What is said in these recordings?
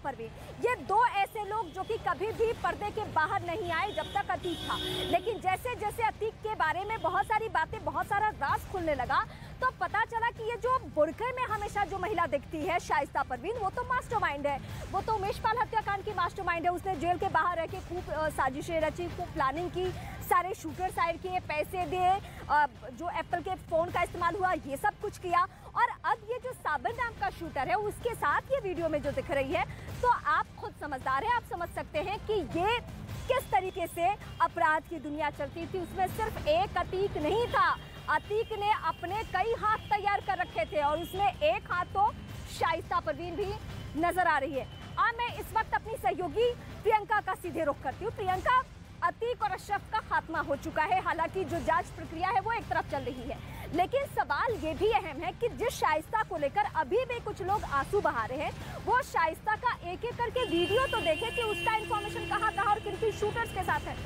परवीन, ये दो ऐसे लोग जो कि कभी भी पर्दे के बाहर नहीं आए जब तक अतीक था, लेकिन जैसे जैसे अतीक के बारे में बहुत सारी बातें, बहुत सारा राज खुलने लगा, तो पता चला कि ये जो बुरखे में हमेशा जो महिला दिखती है शाइस्ता परवीन, वो तो मास्टरमाइंड है, वो तो उमेश पाल हत्याकांड की मास्टरमाइंड है। उसने जेल के बाहर रह के खूब साजिशें रची, खूब प्लानिंग की, सारे शूटर साइड किए, पैसे दिए, जो एप्पल के फोन का इस्तेमाल हुआ, ये सब कुछ किया। और अब ये जो साबिर नाम का शूटर है, उसके साथ ये वीडियो में जो दिख रही है, तो आप खुद समझदार हैं, आप समझ सकते हैं कि ये किस तरीके से अपराध की दुनिया चलती थी। उसमें सिर्फ एक अतीक नहीं था, अतीक ने अपने कई हाथ तैयार कर रखे थे और उसमें एक हाथ तो शाइस्ता परवीन भी नजर आ रही है। अब मैं इस वक्त अपनी सहयोगी प्रियंका का सीधे रुख करती हूँ। प्रियंका, अतीक और अशरफ का खात्मा हो चुका है, हालांकि जो जांच प्रक्रिया है वो एक तरफ चल रही है, लेकिन सवाल ये भी अहम है कि जिस शाइस्ता को लेकर अभी भी कुछ लोग आंसू बहा रहे हैं, वो शाइस्ता का एक एक करके वीडियो तो देखे कि उसका इंफॉर्मेशन कहाँ और किन शूटर्स के साथ है।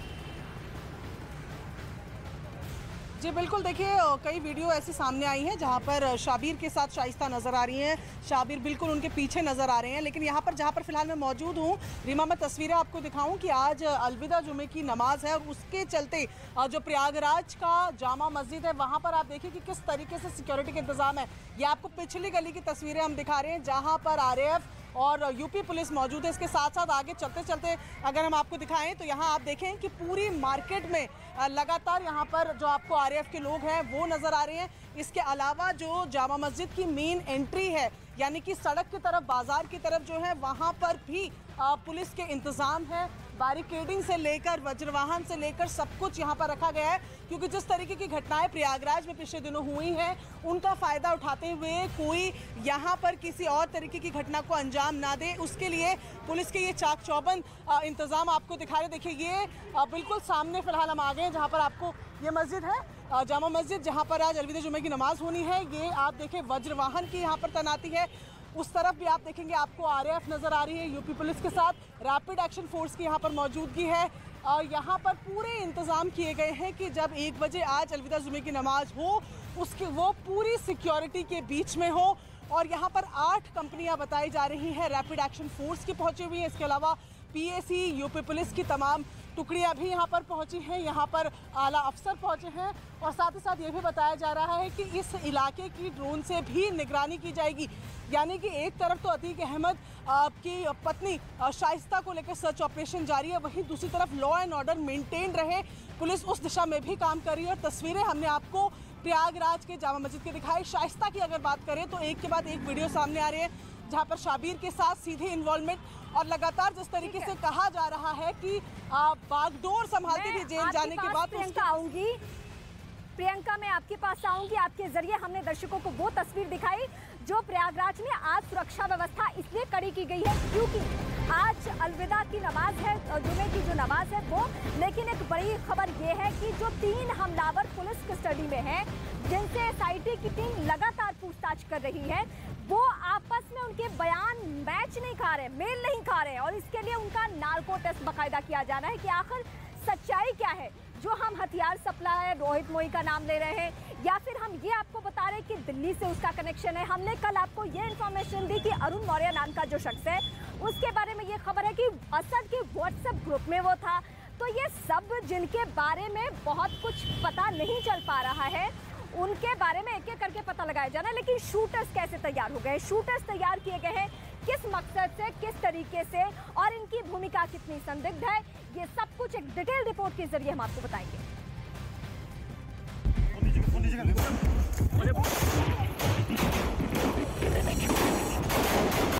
जी बिल्कुल, देखिए कई वीडियो ऐसी सामने आई हैं जहां पर शाबिर के साथ शाइस्ता नज़र आ रही हैं, शाबिर बिल्कुल उनके पीछे नज़र आ रहे हैं। लेकिन यहाँ पर जहां पर फिलहाल मैं मौजूद हूँ, रीमा, मैं तस्वीरें आपको दिखाऊं कि आज अलविदा जुमे की नमाज है और उसके चलते जो प्रयागराज का जामा मस्जिद है, वहाँ पर आप देखिए कि किस तरीके से सिक्योरिटी के इंतजाम है। ये आपको पिछली गली की तस्वीरें हम दिखा रहे हैं जहाँ पर RAF और यूपी पुलिस मौजूद है। इसके साथ साथ आगे चलते चलते अगर हम आपको दिखाएं तो यहाँ आप देखें कि पूरी मार्केट में लगातार यहाँ पर जो आपको RAF के लोग हैं वो नज़र आ रहे हैं। इसके अलावा जो जामा मस्जिद की मेन एंट्री है, यानी कि सड़क की तरफ, बाजार की तरफ जो है, वहाँ पर भी पुलिस के इंतज़ाम है। बैरिकेडिंग से लेकर वज्रवाहन से लेकर सब कुछ यहाँ पर रखा गया है, क्योंकि जिस तरीके की घटनाएं प्रयागराज में पिछले दिनों हुई हैं, उनका फ़ायदा उठाते हुए कोई यहाँ पर किसी और तरीके की घटना को अंजाम ना दे, उसके लिए पुलिस के ये चाक चौबंद इंतज़ाम आपको दिखा रहे। देखिए ये बिल्कुल सामने फ़िलहाल हम आ गए हैं जहाँ पर आपको ये मस्जिद है, जामा मस्जिद, जहाँ पर आज अलविदा जुमे की नमाज होनी है। ये आप देखें वज्रवाहन की यहाँ पर तैनाती है। उस तरफ भी आप देखेंगे आपको RAF नज़र आ रही है, यूपी पुलिस के साथ रैपिड एक्शन फोर्स की यहाँ पर मौजूदगी है। और यहाँ पर पूरे इंतज़ाम किए गए हैं कि जब 1 बजे आज अलविदा जुमे की नमाज हो, उसकी वो पूरी सिक्योरिटी के बीच में हो। और यहाँ पर 8 कंपनियाँ बताई जा रही हैं रैपिड एक्शन फोर्स की पहुँची हुई हैं। इसके अलावा PAC, यूपी पुलिस की तमाम टुकड़ियाँ भी यहाँ पर पहुँची हैं, यहाँ पर आला अफसर पहुँचे हैं। और साथ ही साथ ये भी बताया जा रहा है कि इस इलाके की ड्रोन से भी निगरानी की जाएगी, यानी कि एक तरफ तो अतीक अहमद की पत्नी शाइस्ता को लेकर सर्च ऑपरेशन जारी है, वहीं दूसरी तरफ लॉ एंड ऑर्डर मेंटेन रहे, पुलिस उस दिशा में भी काम कर रही है। और तस्वीरें हमने आपको प्रयागराज के जामा मस्जिद के दिखाई। शाइस्ता की अगर बात करें तो एक के बाद एक वीडियो सामने आ रहे हैं जहाँ पर शाबिर के साथ सीधे इन्वॉल्वमेंट, और लगातार जिस तरीके से कहा जा रहा है कि बागडोर संभालती थी जेल जाने के बाद। प्रियंका, मैं आपके पास आऊंगी। आपके जरिए हमने दर्शकों को वो तस्वीर दिखाई जो प्रयागराज में आज सुरक्षा व्यवस्था इसलिए कड़ी की गई है क्योंकि आज अलविदा की नमाज है, जुमे की जो नमाज है वो। लेकिन एक बड़ी खबर ये है कि जो 3 हमलावर पुलिस कस्टडी में हैं, जिनसे SIT की टीम लगातार पूछताछ कर रही है, वो आपस में उनके बयान मैच नहीं खा रहे, मेल नहीं खा रहे, और इसके लिए उनका नार्को टेस्ट बाकायदा किया जा रहा है कि आखिर सच्चाई क्या है। जो हम हथियार सप्लायर रोहित मोई का नाम ले रहे हैं, या फिर हम ये आपको बता रहे हैं कि दिल्ली से उसका कनेक्शन है। हमने कल आपको ये इन्फॉर्मेशन दी कि अरुण मौर्य नाम का जो शख्स है, उसके बारे में ये खबर है कि असद के व्हाट्सएप ग्रुप में वो था। तो ये सब जिनके बारे में बहुत कुछ पता नहीं चल पा रहा है, उनके बारे में एक एक करके पता लगाया जा रहा है। लेकिन शूटर्स कैसे तैयार हो गए, शूटर्स तैयार किए गए हैं किस मकसद से, किस तरीके से, और इनकी भूमिका कितनी संदिग्ध है, ये सब कुछ एक डिटेल रिपोर्ट के जरिए हम आपको बताएंगे।